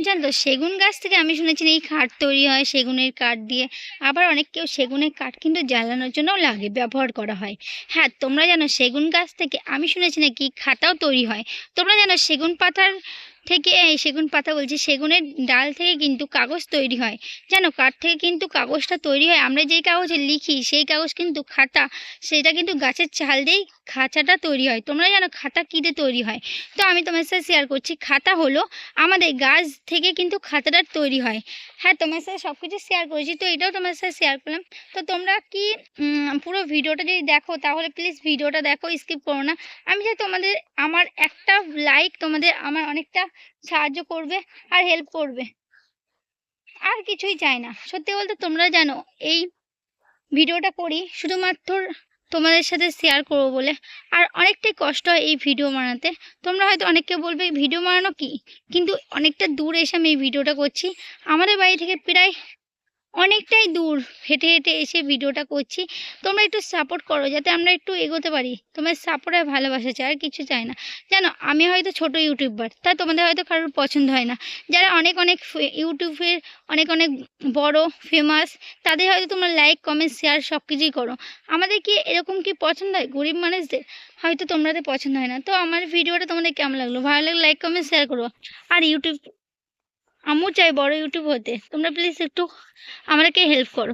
জানো তো সেগুন গাছ থেকে আমি শুনেছি এই কাঠ তৈরি হয় সেগুনের কাঠ দিয়ে। আবার অনেক কেউ সেগুনের কাঠ কিন্তু জ্বালানোর জন্যও লাগে, ব্যবহার করা হয়। হ্যাঁ, তোমরা জানো সেগুন গাছ থেকে আমি শুনেছি নাকি খাতাও তৈরি হয়। তোমরা জানো সেগুন পাতার থেকে, এই সেগুন পাতা বলছি, সেগুনের ডাল থেকে কিন্তু কাগজ তৈরি হয়। জানো কাঠ থেকে কিন্তু কাগজটা তৈরি হয়, আমরা যেই কাগজে লিখি সেই কাগজ কিন্তু খাতা, সেটা কিন্তু গাছের ছাল দিয়েই খাঁচাটা তৈরি হয়। তোমরা জানো খাতা কী দিয়ে তৈরি হয়? তো আমি তোমার সাথে শেয়ার করছি। খাতা হলো আমাদের গাছ থেকে কিন্তু খাতাটা তৈরি হয়। হ্যাঁ, তোমার সাথে সব কিছু শেয়ার করেছি, তো এটাও তোমার সাথে শেয়ার করলাম। তো তোমরা কি পুরো ভিডিওটা যদি দেখো তাহলে প্লিজ ভিডিওটা দেখো, স্কিপ করো না। আমি চাই তোমাদের, আমার একটা লাইক তোমাদের আমার অনেকটা সাহায্য করবে আর হেল্প করবে, আর কিছুই চাই না। সত্যি বলতে তোমরা জানো এই ভিডিওটা করি শুধুমাত্র তোমাদের সাথে শেয়ার করবো বলে। আর অনেকটাই কষ্ট হয় এই ভিডিও বানাতে। তোমরা হয়তো অনেককে বলবে ভিডিও বানানো কি, কিন্তু অনেকটা দূর এসে আমি এই ভিডিওটা করছি। আমাদের বাড়ি থেকে প্রায় অনেকটাই দূর হেঁটে হেঁটে এসে ভিডিওটা করছি। তোমরা একটু সাপোর্ট করো যাতে আমরা একটু এগোতে পারি। তোমার সাপোর্ট আর ভালোবাসা চাই, আর কিছু চাই না। জানো আমি হয়তো ছোট ইউটিউবার, তাই তোমাদের হয়তো কারোর পছন্দ হয় না। যারা অনেক অনেক ইউটিউবের অনেক অনেক বড় ফেমাস, তাদের হয়তো তোমরা লাইক কমেন্ট শেয়ার সব কিছুই করো। আমাদের কি এরকম কি পছন্দ হয়? গরিব মানুষদের হয়তো তোমাদের পছন্দ হয় না। তো আমার ভিডিওটা তোমাদের কেমন লাগলো? ভালো লাগলে লাইক কমেন্ট শেয়ার করো। আর ইউটিউব, আমিও চাই বড় ইউটিউব হতে। তোমরা প্লিজ একটু আমাদেরকে হেল্প করো।